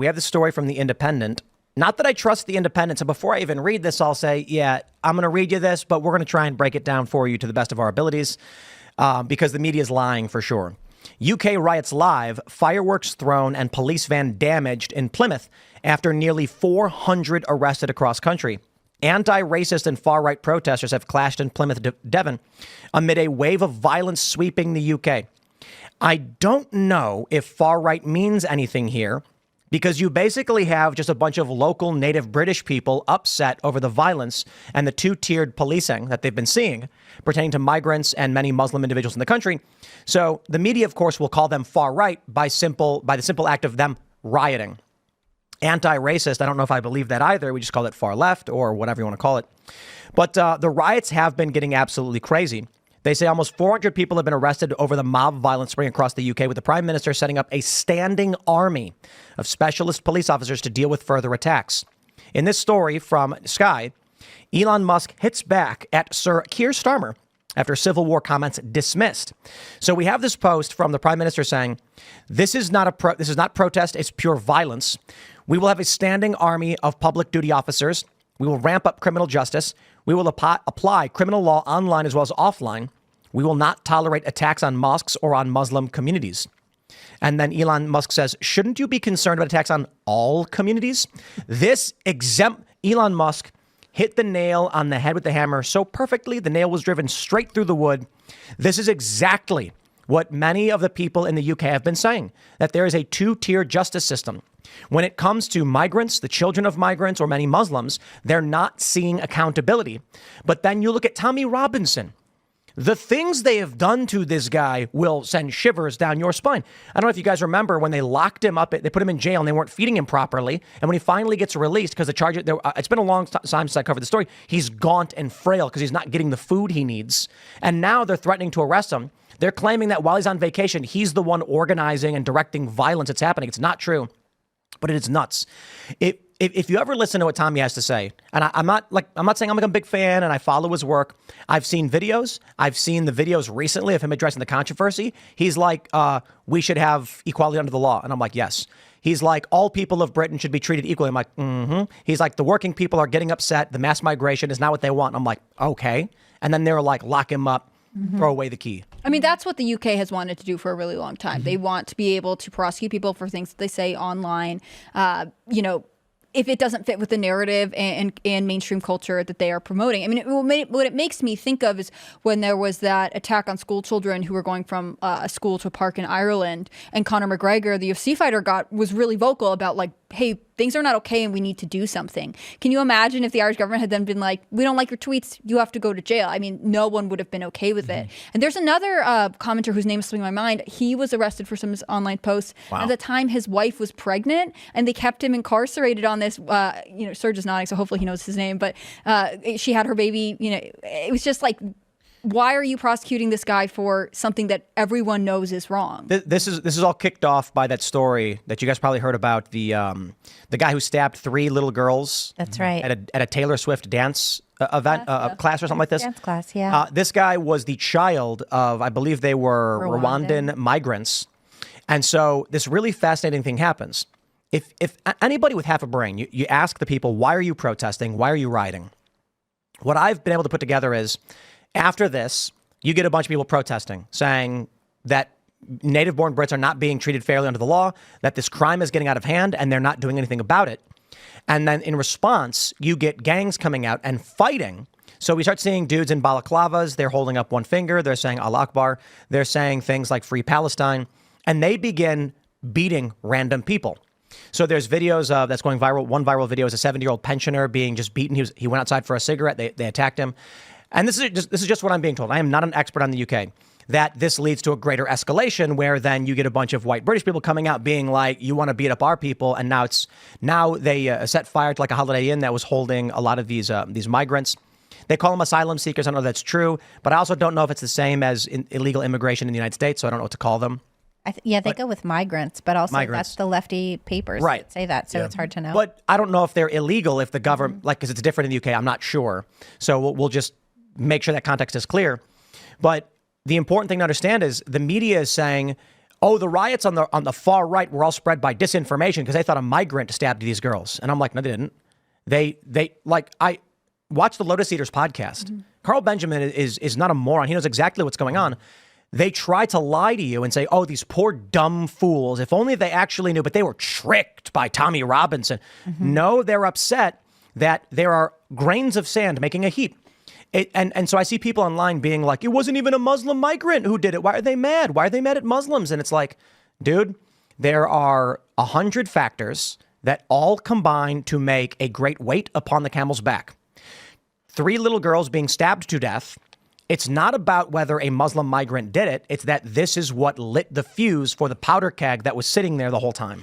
we have the story from The Independent. Not that I trust The Independent, so before I even read this, I'll say, yeah, I'm going to read you this, but we're going to try and break it down for you to the best of our abilities, because the media is lying for sure. UK riots live, fireworks thrown and police van damaged in Plymouth after nearly 400 arrested across country. Anti-racist and far-right protesters have clashed in Plymouth, Devon, amid a wave of violence sweeping the UK. I don't know if far-right means anything here, because you basically have just a bunch of local native British people upset over the violence and the two-tiered policing that they've been seeing pertaining to migrants and many Muslim individuals in the country. So the media, of course, will call them far-right by the simple act of them rioting. Anti-racist, I don't know if I believe that either. We just call it far left or whatever you want to call it. But the riots have been getting absolutely crazy. They say almost 400 people have been arrested over the mob violence spreading across the UK, with the Prime Minister setting up a standing army of specialist police officers to deal with further attacks. In this story from Sky, Elon Musk hits back at Sir Keir Starmer after Civil War comments dismissed. So we have this post from the Prime Minister saying, this is not protest, it's pure violence. We will have a standing army of public duty officers. We will ramp up criminal justice. We will apply criminal law online as well as offline. We will not tolerate attacks on mosques or on Muslim communities. And then Elon Musk says, shouldn't you be concerned about attacks on all communities? Elon Musk hit the nail on the head with the hammer so perfectly, the nail was driven straight through the wood. This is exactly what many of the people in the UK have been saying, that there is a two-tier justice system. When it comes to migrants, the children of migrants, or many Muslims, they're not seeing accountability. But then you look at Tommy Robinson. The things they have done to this guy will send shivers down your spine. I don't know if you guys remember when they locked him up, they put him in jail and they weren't feeding him properly. And when he finally gets released, because the charge, it's been a long time since I covered the story, he's gaunt and frail because he's not getting the food he needs. And now they're threatening to arrest him. They're claiming that while he's on vacation, he's the one organizing and directing violence that's happening. It's not true, but it is nuts. If you ever listen to what Tommy has to say, and I'm not saying I'm a big fan and I follow his work. I've seen videos. I've seen the videos recently of him addressing the controversy. He's like, we should have equality under the law. And I'm like, yes. He's like, all people of Britain should be treated equally. I'm like, mm-hmm. He's like, the working people are getting upset. The mass migration is not what they want. I'm like, okay. And then they're like, lock him up, throw away the key. I mean, that's what the UK has wanted to do for a really long time. They want to be able to prosecute people for things that they say online, if it doesn't fit with the narrative and mainstream culture that they are promoting. I mean, what it makes me think of is when there was that attack on school children who were going from a school to a park in Ireland, and Conor McGregor, the UFC fighter, was really vocal about like, hey, things are not okay and we need to do something. Can you imagine if the Irish government had then been like, we don't like your tweets, you have to go to jail? I mean, no one would have been okay with it. And there's another commenter whose name is slipping my mind. He was arrested for some online posts. Wow. At the time, his wife was pregnant and they kept him incarcerated on this, Serge is nodding, so hopefully he knows his name, but she had her baby, it was just like, why are you prosecuting this guy for something that everyone knows is wrong? This is all kicked off by that story that you guys probably heard about, the guy who stabbed 3 little girls. That's right. At a Taylor Swift dance event, class or something like this. Dance class, yeah. This guy was the child of, I believe they were Rwandan migrants. And so this really fascinating thing happens. If anybody with half a brain, you ask the people, why are you protesting? Why are you rioting? What I've been able to put together is, after this, you get a bunch of people protesting, saying that native-born Brits are not being treated fairly under the law, that this crime is getting out of hand, and they're not doing anything about it. And then in response, you get gangs coming out and fighting. So we start seeing dudes in balaclavas. They're holding up one finger. They're saying Allah Akbar. They're saying things like Free Palestine. And they begin beating random people. So there's videos that's going viral. One viral video is a 70-year-old pensioner being just beaten. He went outside for a cigarette. They attacked him. And this is just what I'm being told. I am not an expert on the UK. That this leads to a greater escalation where then you get a bunch of white British people coming out being like, you want to beat up our people. And now they set fire to like a Holiday Inn that was holding a lot of these migrants. They call them asylum seekers. I don't know if that's true, but I also don't know if it's the same as illegal immigration in the United States. So I don't know what to call them. They go with migrants, but also that's the lefty papers that say that. So it's hard to know. But I don't know if they're illegal if the government, because it's different in the UK. I'm not sure. So we'll just make sure that context is clear. But the important thing to understand is the media is saying, oh, the riots on the far right were all spread by disinformation because they thought a migrant stabbed these girls. And I'm like, no, they didn't. I watched the Lotus Eaters podcast. Mm-hmm. Carl Benjamin is not a moron. He knows exactly what's going on. They try to lie to you and say, oh, these poor dumb fools. If only they actually knew, but they were tricked by Tommy Robinson. Mm-hmm. No, they're upset that there are grains of sand making a heap. And so I see people online being like, it wasn't even a Muslim migrant who did it. Why are they mad? Why are they mad at Muslims? And it's like, dude, there are 100 factors that all combine to make a great weight upon the camel's back. 3 little girls being stabbed to death. It's not about whether a Muslim migrant did it. It's that this is what lit the fuse for the powder keg that was sitting there the whole time.